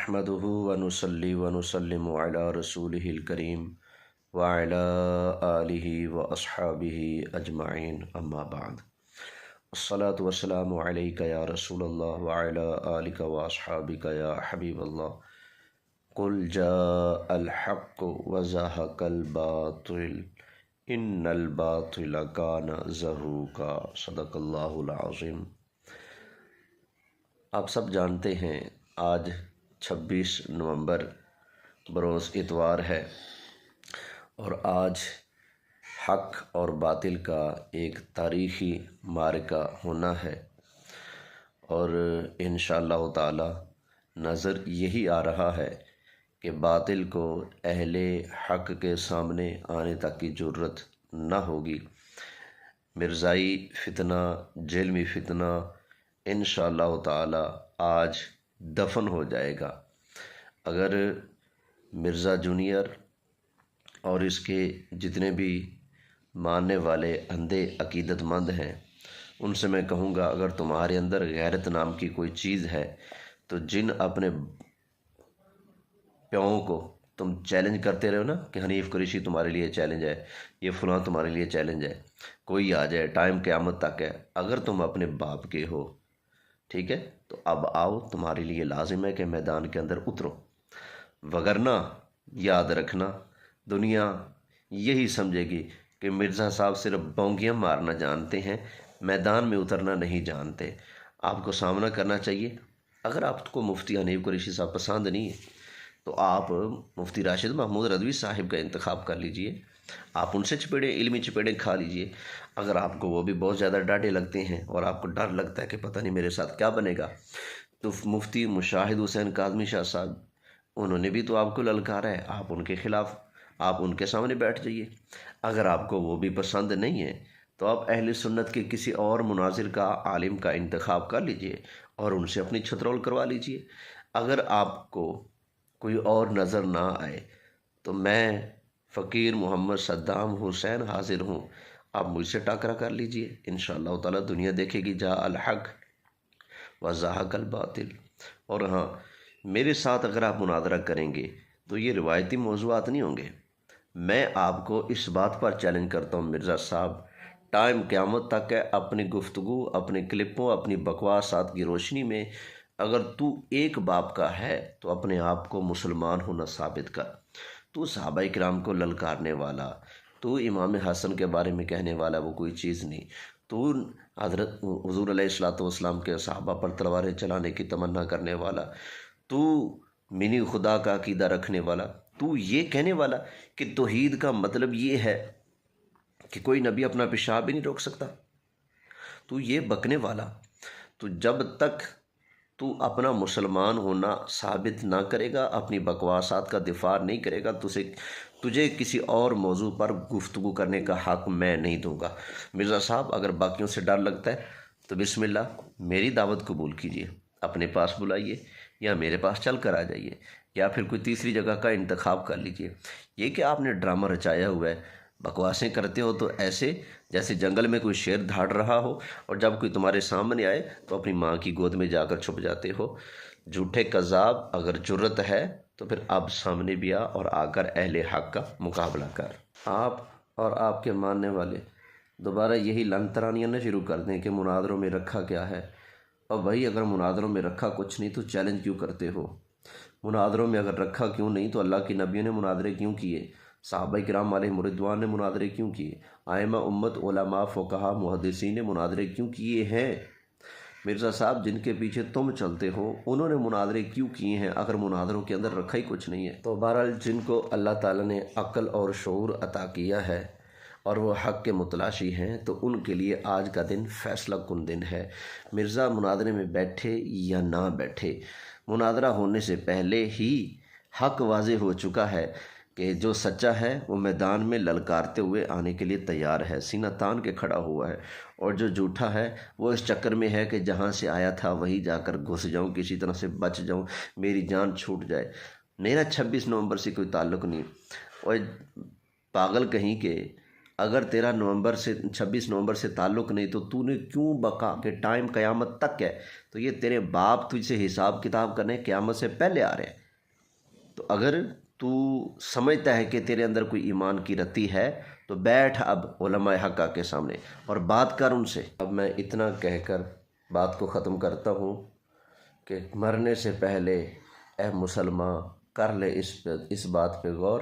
नहमदुहु व नुसल्ली व नुसल्लिमु अला रसूलिहिल करीम व अला आलिहि व अस्हाबिहि अजमाइन अम्मा बाद। अस्सलातु वस्सलामु अलैका या रसूलल्लाह व अला आलिका व अस्हाबिका या हबीबल्लाह। कुल जाअल हक़्क़ु व ज़हक़ल बातिल इन्नल बातिल काना ज़हूक़ा। सदक़ल्लाहुल अज़ीम। आप सब जानते हैं आज 26 नवंबर बरोज़ इतवार है और आज हक़ और बातिल का एक तारीख़ी मारका होना है और इंशाअल्लाह ताला नज़र यही आ रहा है कि बातिल को अहले हक़ के सामने आने तक की ज़रूरत न होगी। मिर्ज़ाई फितना, जेलमी फितना इंशाअल्लाह ताला आज दफन हो जाएगा। अगर मिर्ज़ा जूनियर और इसके जितने भी मानने वाले अंधे अकीदतमंद हैं उनसे मैं कहूँगा, अगर तुम्हारे अंदर गैरत नाम की कोई चीज़ है तो जिन अपने प्यों को तुम चैलेंज करते रहो ना कि हनीफ कुरैशी तुम्हारे लिए चैलेंज है, ये फ़लाँ तुम्हारे लिए चैलेंज है, कोई आ जाए, टाइम क़यामत तक है। अगर तुम अपने बाप के हो, ठीक है, तो अब आओ, तुम्हारे लिए लाजिम है कि मैदान के अंदर उतरो। वगरना याद रखना, दुनिया यही समझेगी कि मिर्ज़ा साहब सिर्फ बोंगियाँ मारना जानते हैं, मैदान में उतरना नहीं जानते। आपको सामना करना चाहिए। अगर आपको मुफ्ती हनीफ कुरैशी साहब पसंद नहीं है तो आप मुफ्ती राशिद महमूद रज़वी साहिब का इंतखाब कर लीजिए, आप उनसे चपेड़े, इल्मी चपेड़े खा लीजिए। अगर आपको वो भी बहुत ज़्यादा डांटे लगते हैं और आपको डर लगता है कि पता नहीं मेरे साथ क्या बनेगा, तो मुफ्ती मुशाहिद हुसैन काज़मी शाह साहब, उन्होंने भी तो आपको ललकारा है, आप उनके ख़िलाफ़, आप उनके सामने बैठ जाइए। अगर आपको वो भी पसंद नहीं है तो आप अहले सुन्नत के किसी और मुनाजिर का, आलिम का इंतखाब कर लीजिए और उनसे अपनी छतरोल करवा लीजिए। अगर आपको कोई और नज़र ना आए तो मैं फ़कीर मोहम्मद सद्दाम हुसैन हाजिर हूँ, आप मुझसे टाकरा कर लीजिए। इंशाअल्लाह ताला दुनिया देखेगी जा अल हक़ व ज़हक़ल बातिल। और हाँ, मेरे साथ अगर आप मुनाज़रा करेंगे तो ये रिवायती मौज़ूआत नहीं होंगे। मैं आपको इस बात पर चैलेंज करता हूँ, मिर्ज़ा साहब, टाइम क़यामत तक है, अपनी गुफ्तगू, अपने क्लिपों, अपनी बकवासात की रोशनी में अगर तू एक बाप का है तो अपने आप को मुसलमान होना साबित कर। तू सहाबाए किराम को ललकारने वाला, तू इमाम हसन के बारे में कहने वाला वो कोई चीज़ नहीं, तू हज़रत हुज़ूर अलैहिस्सलातु वस्सलाम के सहाबा पर तलवारें चलाने की तमन्ना करने वाला, तू मिनी खुदा का अकीदा रखने वाला, तू ये कहने वाला कि तौहीद का मतलब ये है कि कोई नबी अपना पेशाब भी नहीं रोक सकता, तू ये बकने वाला, तो जब तक तू अपना मुसलमान होना साबित ना करेगा, अपनी बकवासात का दिफा नहीं करेगा, तुझे किसी और मौजू पर गुफ्तगू करने का हक़ मैं नहीं दूंगा। मिर्ज़ा साहब, अगर बाकियों से डर लगता है तो बिस्मिल्लाह, मेरी दावत कबूल कीजिए, अपने पास बुलाइए या मेरे पास चल कर आ जाइए या फिर कोई तीसरी जगह का इंतखाब कर लीजिए। ये कि आपने ड्रामा रचाया हुआ है, बकवासें करते हो तो ऐसे जैसे जंगल में कोई शेर धाड़ रहा हो और जब कोई तुम्हारे सामने आए तो अपनी माँ की गोद में जाकर छुप जाते हो। झूठे कज़ाब, अगर जुर्रत है तो फिर अब सामने भी आ और आकर अहले हक़ का मुकाबला कर। आप और आपके मानने वाले दोबारा यही लंतरानियाँ न शुरू कर दें कि मुनाज़रों में रखा क्या है। और भाई, अगर मुनाज़रों में रखा कुछ नहीं तो चैलेंज क्यों करते हो? मुनाज़रों में अगर रखा क्यों नहीं तो अल्लाह की नबियों ने मुनाज़रे क्यों किए, सहाबाए किराम अलैहिम रिदवान ने मुनाज़रे क्यों किए, आइमा उम्मत, उलमा, फ़ुक़हा, मुहद्दिसीन ने मुनाज़रे क्यों किए हैं? मिर्ज़ा साहब, जिनके पीछे तुम चलते हो उन्होंने मुनाज़रे क्यों किए हैं अगर मुनाज़रों के अंदर रखा ही कुछ नहीं है? तो बहरहाल, जिनको अल्लाह ताला ने अक्ल और शऊर अता किया है और वो हक़ के मुतलाशी हैं तो उनके लिए आज का दिन फ़ैसला कुन दिन है। मिर्ज़ा मुनाज़रे में बैठे या ना बैठे, मुनाज़रा होने से पहले ही हक़ वाज़ेह हो चुका है कि जो सच्चा है वो मैदान में ललकारते हुए आने के लिए तैयार है, सीना तान के खड़ा हुआ है, और जो झूठा है वो इस चक्कर में है कि जहाँ से आया था वहीं जाकर घुस जाऊँ, किसी तरह से बच जाऊँ, मेरी जान छूट जाए। मेरा 26 नवंबर से कोई ताल्लुक़ नहीं। और पागल कहीं के, اگر تیرا 26 نومبر سے تعلق نہیں تو تو نے کیوں بقا کہ ٹائم قیامت تک ہے، تو یہ تیرے باپ تجھ سے حساب کتاب کرنے قیامت سے پہلے آ رہے ہیں۔ تو اگر تو سمجھتا ہے کہ تیرے اندر کوئی ایمان کی رتی ہے تو بیٹھ اب علماء حقہ کے سامنے اور بات کر ان سے۔ اب میں اتنا کہہ کر بات کو ختم کرتا ہوں کہ مرنے سے پہلے اے مسلمان کر لے اس بات پہ غور،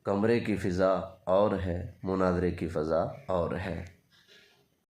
کمرے کی فضا اور ہے، مناظرے کی فضا اور ہے۔